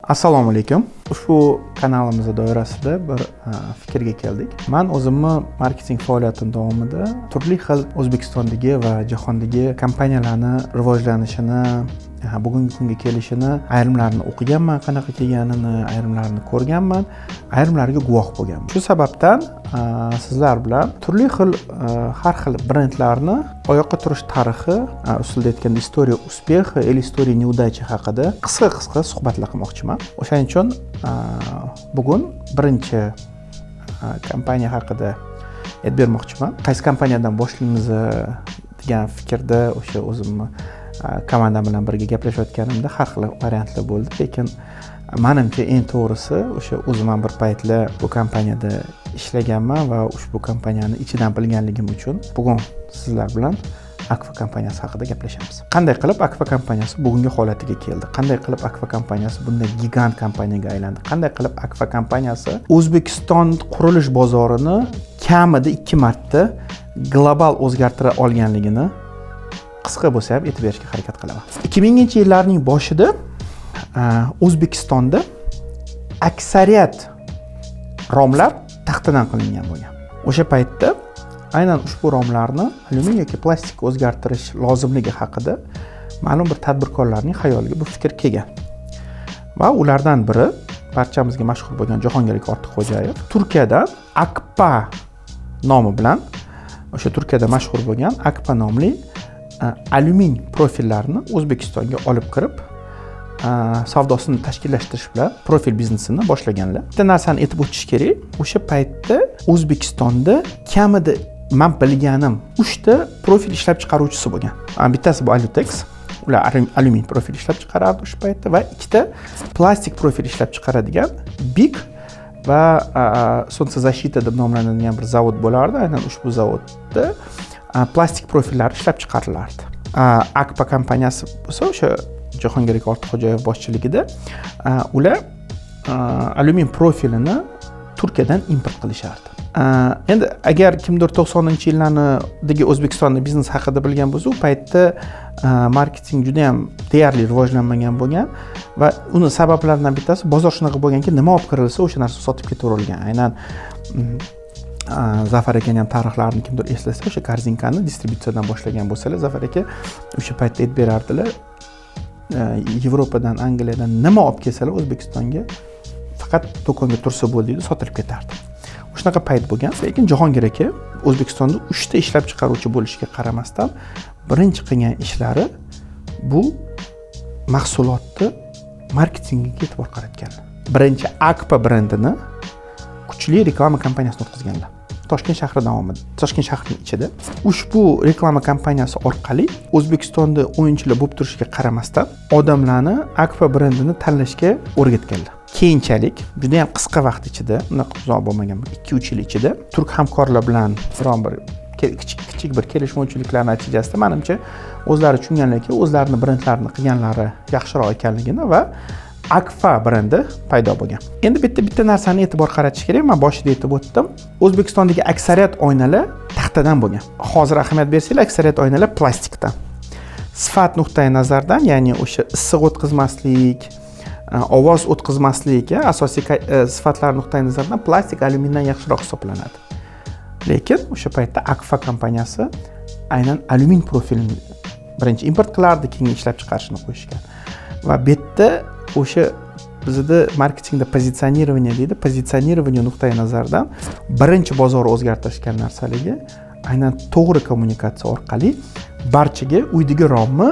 Assalomu alaykum. Ushbu kanalimiz doirasida bir fikrga keldik. Men o'zimni marketing faoliyatim davomida turli xil O'zbekistondagi va jahondagi kompaniyalarni rivojlanishini, bugungi kunga kelishini, ayrimlarini o'qiganman, qanaqa kelganini, ayrimlarini ko'rganman, ayrimlariga guvoh bo'lganman. Shu sababdan sizlar bilan turli xil har xil brendlarni oyoqqa turish tarixi, usulda aytganda istoriya uspexi, istoriya neudачи haqida qisqa suhbatlar qilmoqchiman. O'shaning uchun bugun birinchi kompaniya haqida aytib bermoqchiman. Qaysi kompaniyadan boshlaymiz degan fikrda o'sha o'zimni komandam bilan birga gaplashayotganimda har xil variantlar bo'ldi, lekin menimcha eng to'g'risi o'sha o'zim ham bir paytlar bu kompaniyada ishlaganman va ushbu kompaniyani ichidan bilganligim uchun bugun sizlar bilan Akfa kompaniyasi haqida gaplashamiz. Qanday qilib Akfa kompaniyasi bugungi holatiga keldi? Qanday qilib Akfa kompaniyasi bunday gigant kompaniyaga aylandi? Qanday qilib Akfa kompaniyasi O'zbekiston qurilish bozorini kamida 2 marta global o'zgartira olganligini qisqa bo'lsa ham aytib berishga harakat qilaman. 2000-yillarning boshida O'zbekistonda aksariyat romlar taxtadan qilingan bo'lgan. O'sha paytda aynan ushbu romlarni alyuminiy yoki plastikka o'zgartirish lozimligi haqida ma'lum bir tadbirkorlarning xayoliga bu fikr kelgan. Va ulardan biri barchamizga mashhur bo'lgan Jahongir Ortiqxo'jayev Turkiyadan Akpa nomi bilan o'sha Turkiyada mashhur bo'lgan Akpa nomli alyumin profillarni O'zbekistonga olib kirib savdosini tashkillashtirish bilan profil biznesini boshlaganlar. Bitta narsani aytib o'tish kerak. O'sha paytda O'zbekistonda kamida men bilganim 3 ta profil ishlab chiqaruvchisi bo'lgan. Bittasi bu Alutex, ular alyumin profil ishlab chiqarardi o'sha paytda, va 2 ta plastik profil ishlab chiqaradigan Big va Solntsezashita deb nomlanadigan bir zavod bo'lardi. Aynan ushbu zavodda plastik profillar ishlab chiqarilardi. Akpa kompaniyasi bo'lsa o'sha Jahongir Ortiqxo'jayev boshchiligida ular alyumin profilini Turkiyadan import qilishardi. Endi agar kimdir 90-yillardagi O'zbekistonda biznes haqida bilgan bo'lsa, u paytda marketing juda ham deyarli rivojlanmagan bo'lgan va uni sabablaridan bittasi bozor shunaqa bo'lganki, nima olib kirilsa o'sha narsa sotib ketaverilgan. Aynan Zafar akaning ham tarixlarini kimdir eslasa, o'sha korzinkani distributsiyadan boshlagan bo'lsalar, Zafar aka o'sha paytda aytib berardilar, Yevropadan, Angliyadan nima olib kelsalar O'zbekistonga faqat do'konga tursa bo'ldi, sotilib ketardi. Shunaqa payt bo'lgan, lekin Jahongir aka O'zbekistonda 3 ta ishlab chiqaruvchi bo'lishiga qaramasdan birinchi qilgan ishlari bu mahsulotni marketingiga e'tibor qaratganlar. Birinchi Akpa brendini kuchli reklama kampaniyasini o'tkazganlar. Toshkent shahri davomida, Toshkent shahrining ichida ushbu reklama kampaniyasi orqali O'zbekistonda o'yinchilar bo'lib turishiga qaramasdan odamlarni Akfa brendini tanlashga o'rgatganlar. Keyinchalik juda ham qisqa vaqt ichida, unaqa uzoq bo'lmagan 2-3 yil ichida turk hamkorlar bilan biron bir kichik bir kelishmovchiliklar natijasida menimcha o'zlari tushunganlarki, o'zlarini brendlarini qilganlari yaxshiroq ekanligini va Akfa brendi paydo bo'lgan. Endi bitta narsani e'tibor qaratish kerak. Men boshida aytib o'tdim. O'zbekistondagi aksariyat oynalar taxtadan bo'lgan. Hozir ahamiyat bersanglar, aksariyat oynalar plastikdan. Sifat nuqtai nazardan, ya'ni o'sha issiq o'tkazmaslik, ovoz o'tkazmaslik, asosiy sifatlar nuqtai nazaridan plastik alyumindan yaxshiroq hisoblanadi. Lekin o'sha paytda Akfa kompaniyasi aynan alyumin profilini birinchi import qilardi, keyin ishlab chiqarishni qo'yishgan. Va bu yerda o'sha bizda marketingda pozitsionirovание deydi. Pozitsionirovание nuqtai nazaridan birinchi bozor o'zgartirishgan narsaligi aynan to'g'ri kommunikatsiya orqali barchaga uydagi romni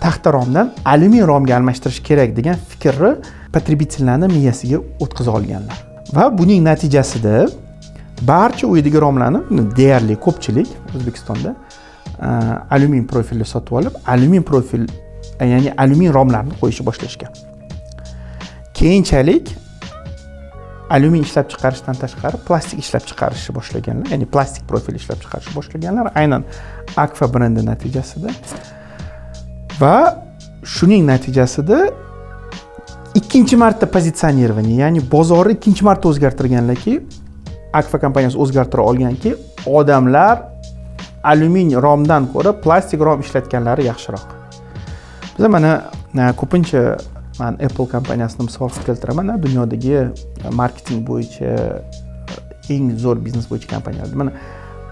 taxta romdan alyumin romga almashtirish kerak degan fikrni potrебительlarning miyasiga o'tkaza olganlar. Va buning natijasida barcha uydagi romlarni deyarli ko'pchilik O'zbekistonda alyumin profilni sotib olib, alyumin profil, ya'ni alyumin romlarni qo'yishni boshlashgan. Keyinchalik alyumin ishlab chiqarishdan tashqari plastik ishlab chiqarishni boshlaganlar, ya'ni plastik profil ishlab chiqarishni boshlaganlar aynan Akfa brendi natijasida. Va shuning natijasida ikkinchi marta pozitsionirovание, ya'ni bozorni ikkinchi marta o'zgartirganlarki, Akfa kompaniyasi o'zgartira olganki, odamlar alyumin romdan ko'ra plastik rom ishlatganlari yaxshiroq. Biz mana ko'pincha men Apple kompaniyasini misol keltiraman. Dunyodagi marketing bo'yicha eng zo'r biznes bo'yicha kompaniyalar. Mana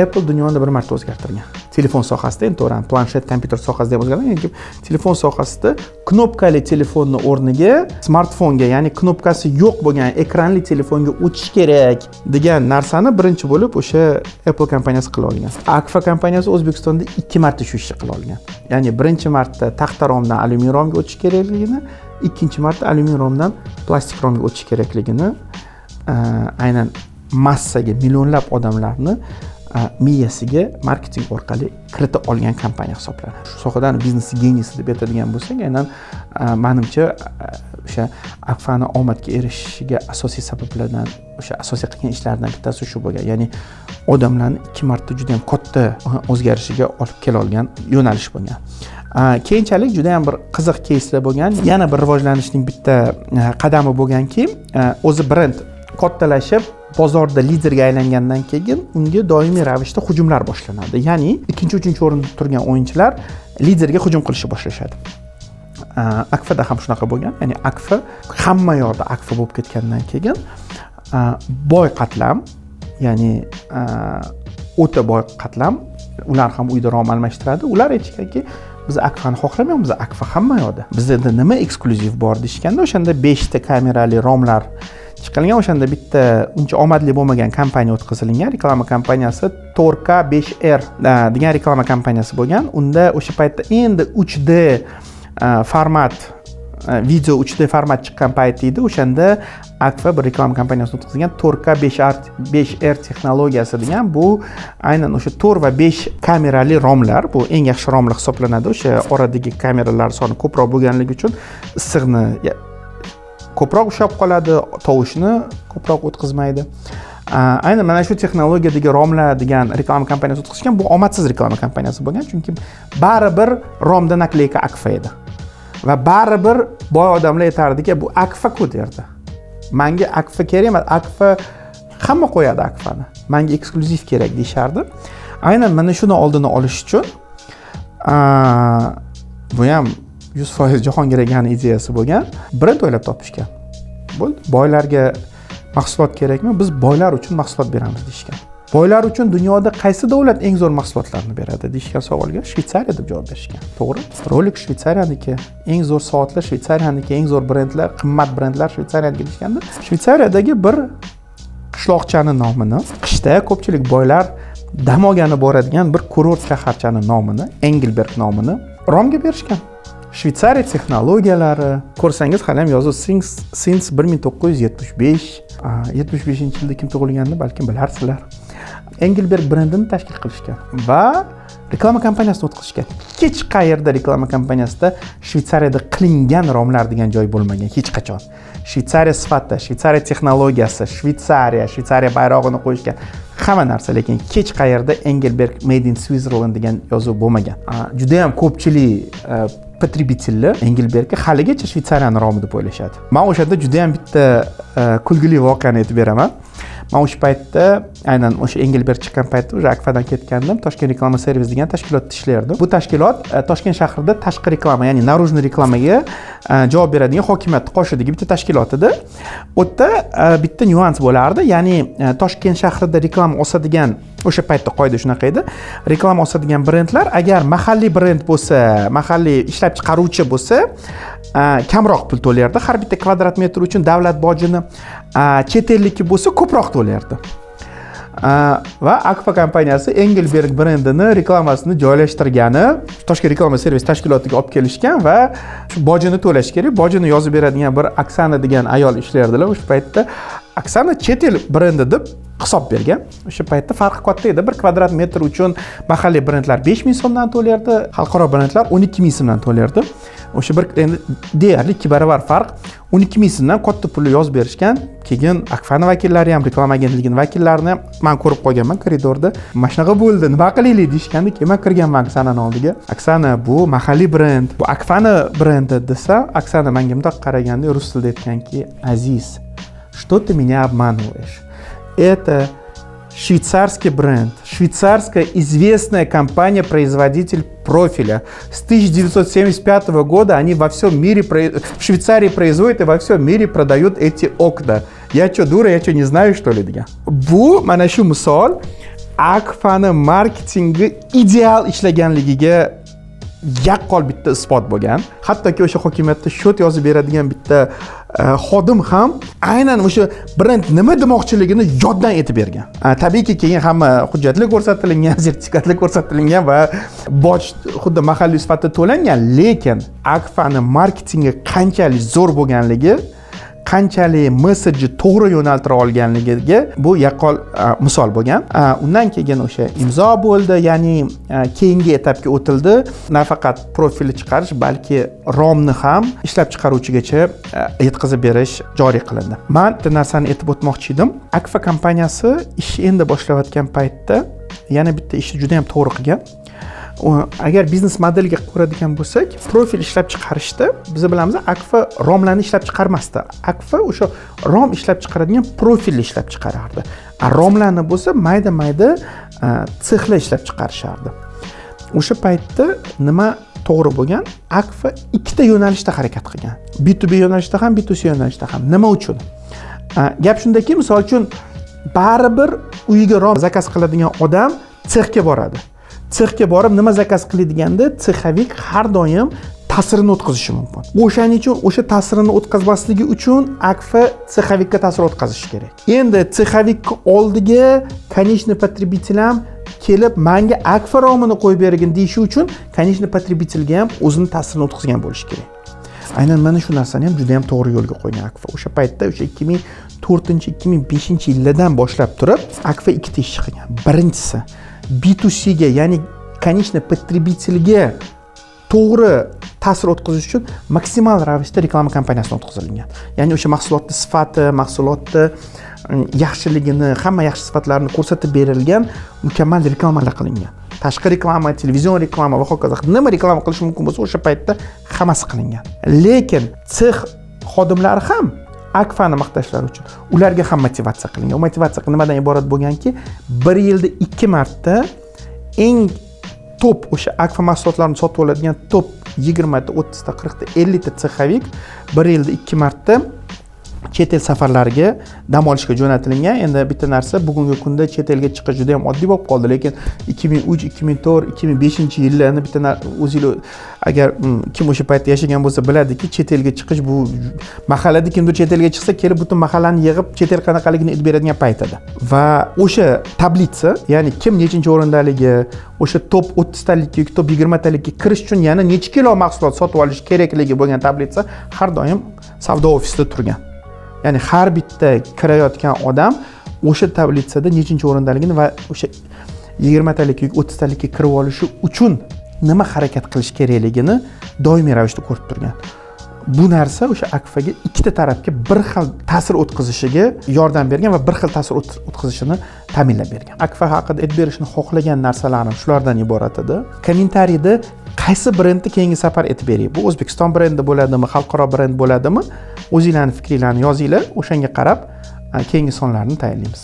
Apple dunyoni bir marta o'zgartirgan. Telefon sohasida, endi to'g'ri, planshet, kompyuter sohasida ham o'zgargan, lekin telefon sohasida knopkali telefonni o'rniga smartfonga, ya'ni knopkasi yo'q bo'lgan ekranli telefonga o'tish kerak degan narsani birinchi bo'lib o'sha Apple kompaniyasi qila olgan. Akfa kompaniyasi O'zbekistonda 2 marta shu ishni qila olgan. Ya'ni birinchi marta taxta romdan alyumin romga o'tish kerakligini, ikkinchi marta alyumin romdan plastik romga o'tish kerakligini aynan massaga millionlab odamlarni miyasiga marketing orqali kirita olgan kompaniya hisoblanadi. Shu sohadan biznes geniysi deb aytadigan bo'lsak, aynan menimcha o'sha Akfa'ni omadga erishishiga asosiy sabablardan, o'sha asosiy qilgan ishlardan bittasi shu bo'lgan. Ya'ni odamlarni 2 marta juda ham katta o'zgarishiga olib kela olgan yo'nalish bo'lgan. Keyinchalik juda ham bir qiziq keyslar bo'lgan. Yana bir rivojlanishning bitta qadami bo'lganki, o'zi brend kattalashib bozorda liderga aylangandan keyin unga doimiy ravishda hujumlar boshlanadi. Ya'ni ikkinchi, uchinchi o'rinda turgan o'yinchilar liderga hujum qilishni boshlashadi. Akfa'da ham shunaqa bo'lgan. Ya'ni Akfa hamma yoqda Akfa bo'lib ketgandan keyin boy qatlam, ya'ni o'ta boy qatlam, ular ham uyda rom almashtiradi. Ular aytishganki, biz Akfa'ni xohlamaymiz, biz Akfa hamma yoqda. Bizda nima eksklyuziv bor deshganda, o'shanda 5 ta kamerali romlar chiqilgan. O'shanda bitta uncha omadli bo'lmagan kompaniya o'tkazilgan. Reklama kompaniyasi Torka 5R degan reklama kompaniyasi bo'lgan. Unda o'sha paytda endi 3D format, video 3D format chiqqan payt edi. O'shanda Akfa bir reklama kompaniyasi o'tkazgan Torka 5R texnologiyasi degan. Bu aynan o'sha 4 va 5 kamerali romlar. Bu eng yaxshi romlar hisoblanadi. O'sha oradagi kameralar soni ko'proq bo'lganligi uchun issiqni ko'proq ushlab qoladi, tovushni ko'proq o'tkazmaydi. Aynan mana shu texnologiyadagi romlar degan reklama kompaniyasi o'tkazgan. Bu omadsiz reklama kompaniyasi bo'lgan, chunki baribir romda nakleyka Akfa edi. Va baribir boy odamlar aytardiki, bu Akfa-ku derdi. Menga Akfa kerak emas, Akfa hamma qo'yadi Akfani. Menga eksklyuziv kerak deyishardi. Aynan mana shuni oldini olish uchun bu ham 100% Jahongir Agani ideyasi bo'lgan. Brend o'ylab topishgan. Bo'ldi. Boylarga mahsulot kerakmi? Biz boylar uchun mahsulot beramiz deyishgan. Boylar uchun dunyoda qaysi davlat eng zo'r mahsulotlarni beradi deyishgan savolga Shveysariya deb javob berishgan. To'g'ri? Rolex Shveysariyaniki, eng zo'r soatlar Shveysariyaniki, eng zo'r brendlar, qimmat brendlar Shveysariyaniki deyishganda, Shveysariyadagi bir qishloqchani nomini, qishda ko'pchilik boylar dam olgani boradigan bir kurort shaharchani nomini, Engelberg nomini romga berishgan. Shveysariya texnologiyalari ko'rsangiz hali ham yozuv since 1975. 75-yilda kim tug'ilganini balkim bilarsizlar. Engelberg brendini tashkil qilishgan va reklama kompaniyasini o'tkazishgan. Hech qayerda reklama kompaniyasida Shveysariyada qilingan romlar degan joy bo'lmagan hech qachon. Shveysariya sifati, Shveysariya texnologiyasi, Shveysariya bayrog'ini qo'yishgan hamma narsa, lekin hech qayerda Engelberg Made in Switzerland degan yozuv bo'lmagan. Juda ham ko'pchilik потребительlar Engelbergga haligacha Shveysariyani romi deb o'ylashadi. Men o'shanda juda ham bitta kulgili voqeani aytib beraman. Men o'sha paytda aynan o'sha Engelberg chiqqan paytda o'sha Akfadan ketgandim. Toshkent reklama servis degan tashkilotda ishlardim. Bu tashkilot Toshkent shahrida tashqi reklama, ya'ni narujniy reklamaga javob beradigan hokimiyat qoshidagi bitta tashkilot edi. U yerda bitta nyuans bo'lardi. Ya'ni Toshkent shahrida reklama osadigan o'sha paytda qoida shunaqa edi. Reklama osadigan brendlar agar mahalliy brend bo'lsa, mahalliy ishlab chiqaruvchi bo'lsa, kamroq pul to'lardi. Har bitta kvadrat metr uchun davlat bojini, chet ellikki bo'lsa ko'proq to'lardi. Va Akfa kompaniyasi Engelberg brendini reklamasini joylashtirgani Toshkent reklama servis tashkilotiga olib kelishgan va shu bojini to'lash kerak. Bojini yozib beradigan bir Oksana degan ayol ishlardilar. O'sha paytda Oksana chet el brendi deb hisob bergan. O'sha paytda farqi katta edi. 1 kvadrat metr uchun mahalliy brendlar 5000 so'mdan to'lardi, xalqaro brendlar 12000 so'mdan to'lardi. O'sha bir endi deyarli 2 barobar farq. 12000 so'mdan katta pulni yozib berishgan. Keyin Akfa'ning vakillari ham, reklama agentligining vakillarini men ko'rib qolganman koridorda. Mana shunaqa bo'ldi, nima qilaylik deyishganda, keyin men kirganman Oksananing oldiga. Oksana, bu mahalliy brend, bu Akfa'ning brendi desa, Oksana menga bundoq qaraganda rus tilida aytganki, "Aziz, что ты меня обманываешь? Это швейцарский бренд, швейцарская известная компания-производитель профиля. С 1975 года они во всем мире, в Швейцарии производят и во всем мире продают эти окна. Я что, дура, я что, не знаю, что ли, degan. Bu mana shu misol Akfa'ni marketingi ideal ishlaganligiga yaqqol bitta isbot bo'lgan. Hattoki o'sha hokimiyatda shot yozib beradigan bitta xodim ham aynan o'sha brend nima demoqchiligini yoddan aytib bergan. Tabiiyki keyin hamma hujjatlar ko'rsatilgan, sertifikatlar ko'rsatilgan va boj xuddi mahalliy sifatida to'langan, lekin Akfa'ni marketingi qanchalik zo'r bo'lganligi, qanchalik messenjni to'g'ri yo'naltira olganligiga bu yaqqol misol bo'lgan. Undan keyin o'sha imzo bo'ldi, ya'ni keyingi etapga o'tildi. Nafaqat profilni chiqarish, balki romni ham ishlab chiqaruvchigacha yetkazib berish joriy qilindi. Men bitta narsani aytib o'tmoqchi edim. Akfa kompaniyasi ish endi boshlayotgan paytda yana bitta ishni juda ham to'g'ri qilgan. Agar biznes modeliga ko'radigan bo'lsak, profil ishlab chiqarishda biz bilamiz, Akfa romlarni ishlab chiqarmasdi. Akfa o'sha rom ishlab chiqaradigan profilni ishlab chiqarardi. Romlarni bo'lsa mayda-mayda sexlar ishlab chiqarishardi. O'sha paytda nima to'g'ri bo'lgan? Akfa ikkita yo'nalishda harakat qilgan. B2B yo'nalishda ham, B2C yo'nalishda ham. Nima uchun? Gap shundaki, misol uchun baribir uyiga rom zakaz qiladigan odam sexga boradi. Sexga borib nima zakaz qiladiganida sexavik har doim ta'sirini o'tkazishi mumkin. O'shaning uchun o'sha ta'sirini o'tkazmasligi uchun Akfa sexavikka ta'sir o'tkazishi kerak. Endi sexavikning oldiga konечный потребитель ham kelib menga Akfa romini qo'yib bergin deyishi uchun konечный потребительga ham o'zini ta'sirini o'tkazgan bo'lishi kerak. Aynan mana shu narsani ham juda ham to'g'ri yo'lga qo'ygan Akfa. O'sha paytda o'sha 2004-2005 yillardan boshlab turib Akfa ikkita ish qilgan. Birinchisi B2C ga, ya'ni konечный потребительga to'g'ri ta'sir o'tkazish uchun maksimal ravishda reklama kampaniyasini o'tkazilgan. Ya'ni o'sha mahsulotning sifati, mahsulotning yaxshiligini, hamma yaxshi sifatlarini ko'rsatib berilgan mukammal reklamalar qilingan. Tashqi reklama, televizion reklama va hokazo. Nima reklama qilish mumkin bo'lsa, o'sha paytda hammasi qilingan. Lekin sex xodimlari ham Akfa'ni maqtashlari uchun ularga ham motivatsiya qilingan. U motivatsiya nimadan iborat bo'lganki, 1 yilda 2 marta eng top o'sha Akfa mahsulotlarini sotib oladigan top 20 ta, 30 ta, 40 ta, 50 ta sexavik 1 yilda 2 marta chet el safarlariga dam olishga jo'natilgan. Endi bitta narsa, bugungi kunda chet elga chiqish juda ham oddiy bo'lib qoldi, lekin 2003, 2004, 2005-yillarni bitta o'zingiz agar kim o'sha paytda yashagan bo'lsa biladiki, chet elga chiqish bu mahallada kimdir chet elga chiqsa, kelib butun mahallani yig'ib chet el qanaqaligini aytib beradigan payt edi. Va o'sha tablitsa, ya'ni kim nechinchi o'rindaligi, o'sha top 30 talikka, top 20 talikka kirish uchun yana necha kilo mahsulot sotib olish kerakligi bo'lgan tablitsa har doim savdo ofisida turgan. Ya'ni har bitta kirayotgan odam o'sha tablitsada nechinchi o'rindaligini va o'sha 20 talik yoki 30 talikka kirib olishi uchun nima harakat qilish kerakligini doimiy ravishda ko'rib turgan. Bu narsa o'sha Akfaga ikkita tarafga bir xil ta'sir o'tkazishiga yordam bergan va bir xil ta'sir o'tkazishini ta'minlab bergan. Akfa haqida aytib berishni xohlagan narsalarim shulardan iborat edi. Kommentariyda qaysi brendni keyingi safar aytib beray? Bu O'zbekiston brendi bo'ladimi, xalqaro brend bo'ladimi? O'zingizlarning fikringizni yozinglar, o'shanga qarab keyingi sonlarni tayyorlaymiz.